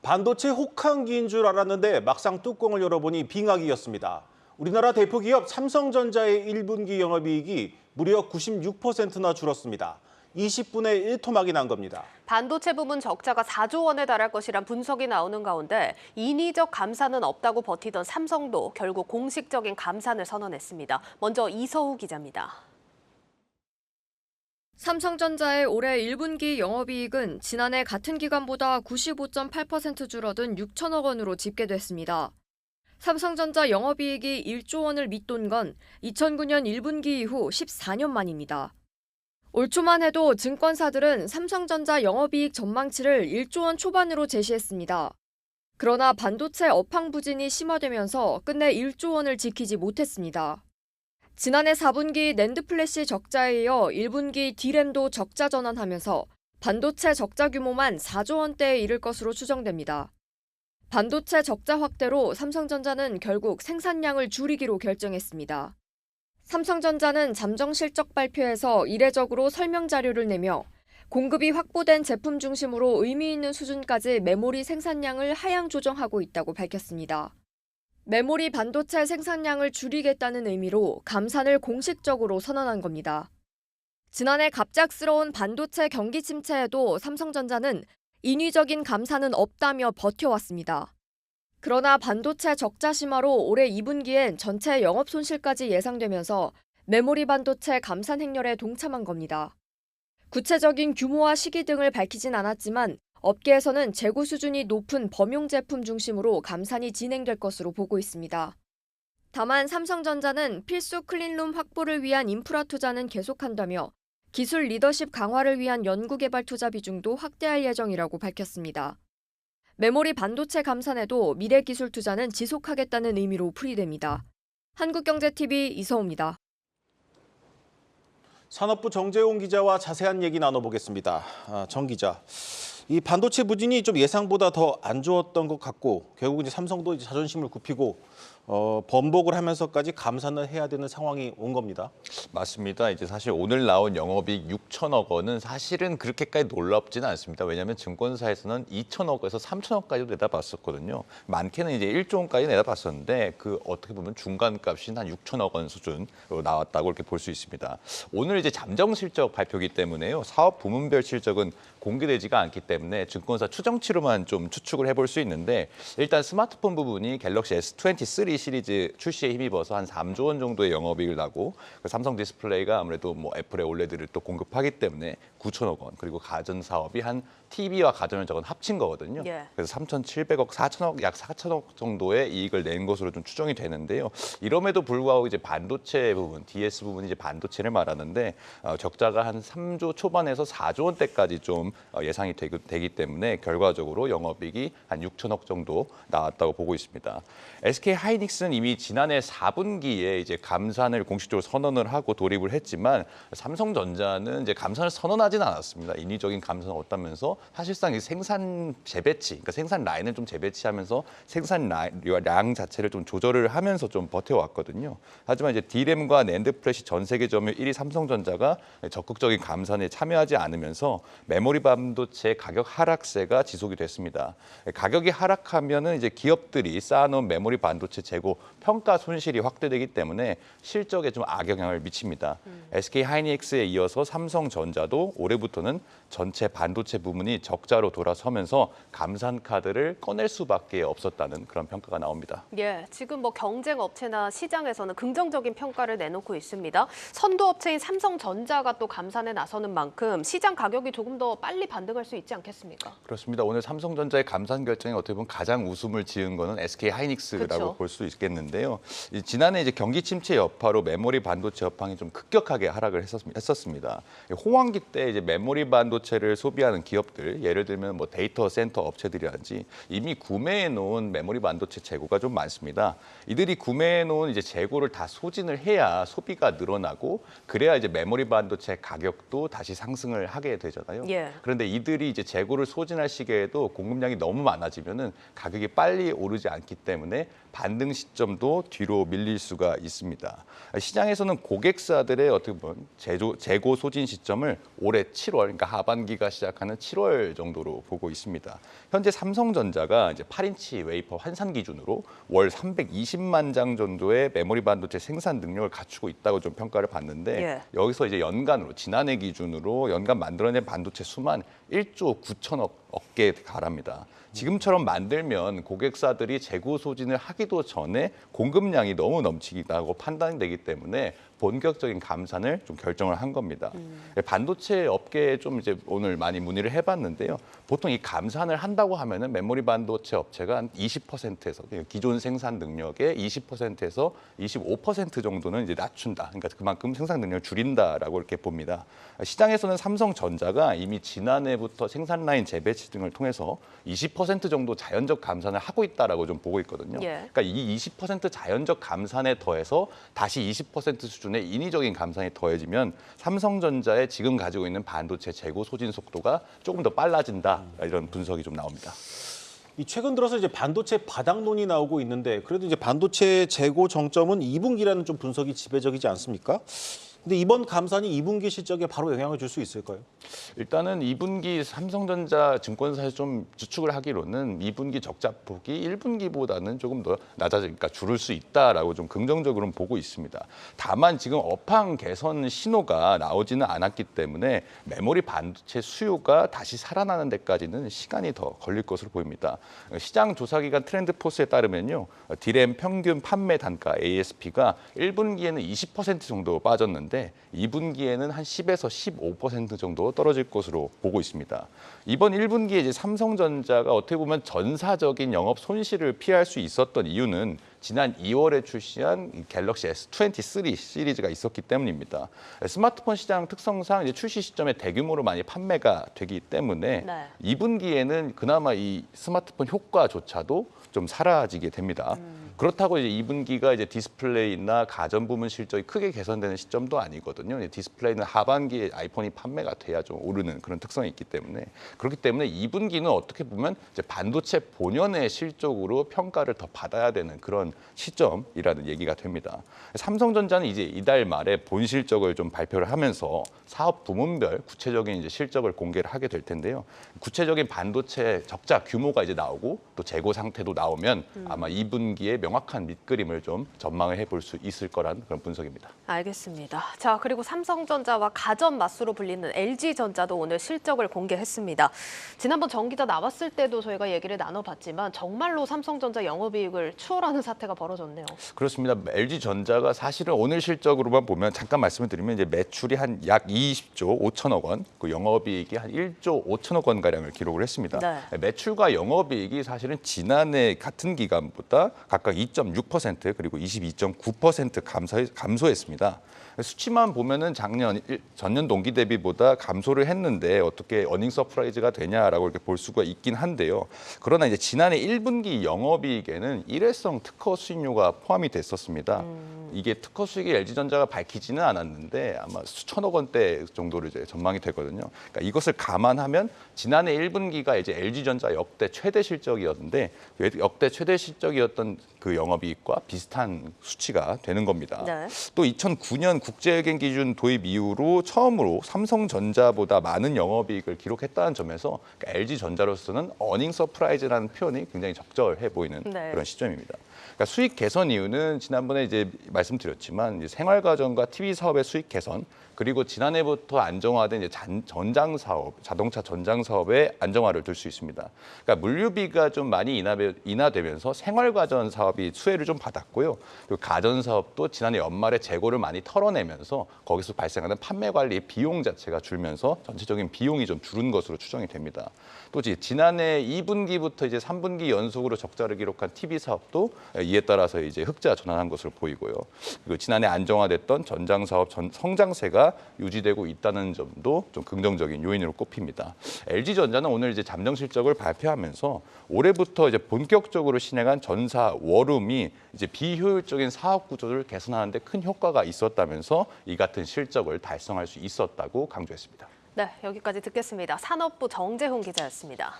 반도체 혹한기인 줄 알았는데 막상 뚜껑을 열어보니 빙하기였습니다. 우리나라 대표 기업 삼성전자의 1분기 영업이익이 무려 96%나 줄었습니다. 20분의 1 토막이 난 겁니다. 반도체 부문 적자가 4조 원에 달할 것이란 분석이 나오는 가운데 인위적 감산은 없다고 버티던 삼성도 결국 공식적인 감산을 선언했습니다. 먼저 이서우 기자입니다. 삼성전자의 올해 1분기 영업이익은 지난해 같은 기간보다 95.8% 줄어든 6천억 원으로 집계됐습니다. 삼성전자 영업이익이 1조 원을 밑돈 건 2009년 1분기 이후 14년 만입니다. 올 초만 해도 증권사들은 삼성전자 영업이익 전망치를 1조 원 초반으로 제시했습니다. 그러나 반도체 업황 부진이 심화되면서 끝내 1조 원을 지키지 못했습니다. 지난해 4분기 낸드 플래시 적자에 이어 1분기 D램도 적자 전환하면서 반도체 적자 규모만 4조 원대에 이를 것으로 추정됩니다. 반도체 적자 확대로 삼성전자는 결국 생산량을 줄이기로 결정했습니다. 삼성전자는 잠정 실적 발표에서 이례적으로 설명 자료를 내며 공급이 확보된 제품 중심으로 의미 있는 수준까지 메모리 생산량을 하향 조정하고 있다고 밝혔습니다. 메모리 반도체 생산량을 줄이겠다는 의미로 감산을 공식적으로 선언한 겁니다. 지난해 갑작스러운 반도체 경기 침체에도 삼성전자는 인위적인 감산은 없다며 버텨왔습니다. 그러나 반도체 적자 심화로 올해 2분기엔 전체 영업 손실까지 예상되면서 메모리 반도체 감산 행렬에 동참한 겁니다. 구체적인 규모와 시기 등을 밝히진 않았지만 업계에서는 재고 수준이 높은 범용 제품 중심으로 감산이 진행될 것으로 보고 있습니다. 다만 삼성전자는 필수 클린룸 확보를 위한 인프라 투자는 계속한다며 기술 리더십 강화를 위한 연구개발 투자 비중도 확대할 예정이라고 밝혔습니다. 메모리 반도체 감산에도 미래 기술 투자는 지속하겠다는 의미로 풀이됩니다. 한국경제TV 이서우입니다. 산업부 정재용 기자와 자세한 얘기 나눠보겠습니다. 정 기자, 이 반도체 부진이 좀 예상보다 더 안 좋았던 것 같고 결국 이제 삼성도 이제 자존심을 굽히고 번복을 하면서까지 감산을 해야 되는 상황이 온 겁니다. 맞습니다. 이제 사실 오늘 나온 영업이익 6천억 원은 사실은 그렇게까지 놀랍지는 않습니다. 왜냐하면 증권사에서는 2천억에서 3천억까지도 내다봤었거든요. 많게는 이제 1조 원까지 내다봤었는데 그 어떻게 보면 중간값이 한 6천억 원 수준으로 나왔다고 이렇게 볼 수 있습니다. 오늘 이제 잠정 실적 발표기 때문에요. 사업 부문별 실적은 공개되지가 않기 때문에 증권사 추정치로만 좀 추측을 해볼 수 있는데 일단 스마트폰 부분이 갤럭시 S23 시리즈 출시에 힘입어서 한 3조 원 정도의 영업이익을 나고 삼성 디스플레이가 아무래도 뭐 애플의 올레드를 또 공급하기 때문에 9천억 원 그리고 가전 사업이 한 TV와 가전을 저건 합친 거거든요. 예. 그래서 3,700억, 4천억, 약 4천억 정도의 이익을 낸 것으로 좀 추정이 되는데요. 이럼에도 불구하고 이제 반도체 부분, DS 부분이 이제 반도체를 말하는데 적자가 한 3조 초반에서 4조 원대까지 좀 예상이 되기 때문에 결과적으로 영업이익이 한 6천억 정도 나왔다고 보고 있습니다. SK 하이닉스는 이미 지난해 4분기에 이제 감산을 공식적으로 선언을 하고 돌입을 했지만 삼성전자는 이제 감산을 선언하지는 않았습니다. 인위적인 감산은 없다면서 사실상 이 생산 재배치, 그러니까 생산 라인을 좀 재배치하면서 생산량 자체를 좀 조절을 하면서 좀 버텨왔거든요. 하지만 이제 D램과 낸드 플래시 전 세계 점유율 1위 삼성전자가 적극적인 감산에 참여하지 않으면서 메모리 반도체 가격 하락세가 지속이 됐습니다. 가격이 하락하면은 이제 기업들이 쌓아놓은 메모리 반도체 재고 평가 손실이 확대되기 때문에 실적에 좀 악영향을 미칩니다. SK 하이닉스에 이어서 삼성전자도 올해부터는 전체 반도체 부문이 적자로 돌아서면서 감산 카드를 꺼낼 수밖에 없었다는 그런 평가가 나옵니다. 예, 지금 뭐 경쟁 업체나 시장에서는 긍정적인 평가를 내놓고 있습니다. 선도 업체인 삼성전자가 또 감산에 나서는 만큼 시장 가격이 조금 더 빨리 반등할 수 있지 않겠습니까? 그렇습니다. 오늘 삼성전자의 감산 결정에 어떻게 보면 가장 웃음을 지은 거는 SK 하이닉스라고 그렇죠. 볼 수 있겠는데요. 지난해 이제 경기 침체 여파로 메모리 반도체 업황이 좀 급격하게 하락을 했었습니다. 호황기 때 이제 메모리 반도체를 소비하는 기업들, 예를 들면 뭐 데이터 센터 업체들이라든지 이미 구매해 놓은 메모리 반도체 재고가 좀 많습니다. 이들이 구매해 놓은 이제 재고를 다 소진을 해야 소비가 늘어나고 그래야 이제 메모리 반도체 가격도 다시 상승을 하게 되잖아요. 예. 그런데 이들이 이제 재고를 소진할 시기에도 공급량이 너무 많아지면은 가격이 빨리 오르지 않기 때문에 반등 시점도 뒤로 밀릴 수가 있습니다. 시장에서는 고객사들의 어떻게 보면 재고 소진 시점을 올해 7월, 그러니까 하반기가 시작하는 7월 10월 정도로 보고 있습니다. 현재 삼성전자가 이제 8인치 웨이퍼 환산 기준으로 월 320만 장 정도의 메모리 반도체 생산 능력을 갖추고 있다고 좀 평가를 받는데 예. 여기서 이제 연간으로 지난해 기준으로 연간 만들어낸 반도체 수만 1조 9천억 개 달합니다. 지금처럼 만들면 고객사들이 재고 소진을 하기도 전에 공급량이 너무 넘치다고 판단되기 때문에 본격적인 감산을 좀 결정을 한 겁니다. 반도체 업계에 좀 이제 오늘 많이 문의를 해봤는데요. 보통 이 감산을 한다고 하면은 메모리 반도체 업체가 한 20%에서 기존 생산 능력의 20%에서 25% 정도는 이제 낮춘다. 그러니까 그만큼 생산 능력을 줄인다라고 이렇게 봅니다. 시장에서는 삼성전자가 이미 지난해부터 생산 라인 재배치 등을 통해서 20% 정도 자연적 감산을 하고 있다라고 좀 보고 있거든요. 예. 그러니까 이 20% 자연적 감산에 더해서 다시 20% 수준의 인위적인 감산이 더해지면 삼성전자의 지금 가지고 있는 반도체 재고 소진 속도가 조금 더 빨라진다 이런 분석이 좀 나옵니다. 이 최근 들어서 이제 반도체 바닥론이 나오고 있는데 그래도 이제 반도체 재고 정점은 2분기라는 좀 분석이 지배적이지 않습니까? 근데 이번 감산이 2분기 실적에 바로 영향을 줄 수 있을까요? 일단은 2분기 삼성전자 증권사에서 좀 추측을 하기로는 2분기 적자폭이 1분기보다는 조금 더 낮아지니까 줄을 수 있다라고 좀 긍정적으로는 보고 있습니다. 다만 지금 업황 개선 신호가 나오지는 않았기 때문에 메모리 반도체 수요가 다시 살아나는 데까지는 시간이 더 걸릴 것으로 보입니다. 시장 조사기관 트렌드포스에 따르면요. 디램 평균 판매 단가 ASP가 1분기에는 20% 정도 빠졌는데 2분기에는 한 10에서 15% 정도 떨어질 것으로 보고 있습니다. 이번 1분기에 이제 삼성전자가 어떻게 보면 전사적인 영업 손실을 피할 수 있었던 이유는 지난 2월에 출시한 갤럭시 S23 시리즈가 있었기 때문입니다. 스마트폰 시장 특성상 이제 출시 시점에 대규모로 많이 판매가 되기 때문에 네. 2분기에는 그나마 이 스마트폰 효과조차도 좀 사라지게 됩니다. 그렇다고 이제 2분기가 이제 디스플레이나 가전 부문 실적이 크게 개선되는 시점도 아니거든요. 디스플레이는 하반기에 아이폰이 판매가 돼야 좀 오르는 그런 특성이 있기 때문에 그렇기 때문에 2분기는 어떻게 보면 이제 반도체 본연의 실적으로 평가를 더 받아야 되는 그런 시점이라는 얘기가 됩니다. 삼성전자는 이제 이달 말에 본 실적을 좀 발표를 하면서 사업 부문별 구체적인 이제 실적을 공개를 하게 될 텐데요. 구체적인 반도체 적자 규모가 이제 나오고 또 재고 상태도 나오면 아마 2분기에 명확한 밑그림을 좀 전망을 해볼 수 있을 거란 그런 분석입니다. 알겠습니다. 자, 그리고 삼성전자와 가전 맞수로 불리는 LG전자도 오늘 실적을 공개했습니다. 지난번 정 기자 나왔을 때도 저희가 얘기를 나눠봤지만 정말로 삼성전자 영업이익을 추월하는 사태가 벌어졌네요. 그렇습니다. LG전자가 사실은 오늘 실적으로만 보면 잠깐 말씀을 드리면 이제 매출이 한 약 20조 5천억 원, 그 영업이익이 한 1조 5천억 원 가량을 기록을 했습니다. 네. 매출과 영업이익이 사실은 지난해 같은 기간보다 각각 2.6% 그리고 22.9% 감소했습니다. 수치만 보면은 전년 동기 대비보다 감소를 했는데 어떻게 어닝 서프라이즈가 되냐라고 이렇게 볼 수가 있긴 한데요. 그러나 이제 지난해 1분기 영업이익에는 일회성 특허 수익료가 포함이 됐었습니다. 이게 특허 수익이 LG전자가 밝히지는 않았는데 아마 수천억 원대 정도로 이제 전망이 되거든요. 그러니까 이것을 감안하면 지난해 1분기가 이제 LG전자 역대 최대 실적이었는데 역대 최대 실적이었던 그 영업이익과 비슷한 수치가 되는 겁니다. 네. 또 2009년 국제회계 기준 도입 이후로 처음으로 삼성전자보다 많은 영업이익을 기록했다는 점에서 그러니까 LG전자로서는 어닝 서프라이즈라는 표현이 굉장히 적절해 보이는 네. 그런 시점입니다. 그러니까 수익 개선 이유는 지난번에 이제 말씀드렸지만 이제 생활가전과 TV 사업의 수익 개선 그리고 지난해부터 안정화된 이제 전장 사업, 자동차 전장 사업의 안정화를 들 수 있습니다. 그러니까 물류비가 좀 많이 인하되면서 생활가전 사업이 수혜를 좀 받았고요. 그리고 가전 사업도 지난해 연말에 재고를 많이 털어내면서 거기서 발생하는 판매 관리 비용 자체가 줄면서 전체적인 비용이 좀 줄은 것으로 추정이 됩니다. 또 지난해 2분기부터 이제 3분기 연속으로 적자를 기록한 TV 사업도 이에 따라서 이제 흑자 전환한 것으로 보이고요. 그리고 지난해 안정화됐던 전장 사업 성장세가 유지되고 있다는 점도 좀 긍정적인 요인으로 꼽힙니다. LG전자는 오늘 이제 잠정 실적을 발표하면서 올해부터 이제 본격적으로 진행한 전사 워룸이 이제 비효율적인 사업 구조를 개선하는 데 큰 효과가 있었다면서 이 같은 실적을 달성할 수 있었다고 강조했습니다. 네, 여기까지 듣겠습니다. 산업부 정재훈 기자였습니다.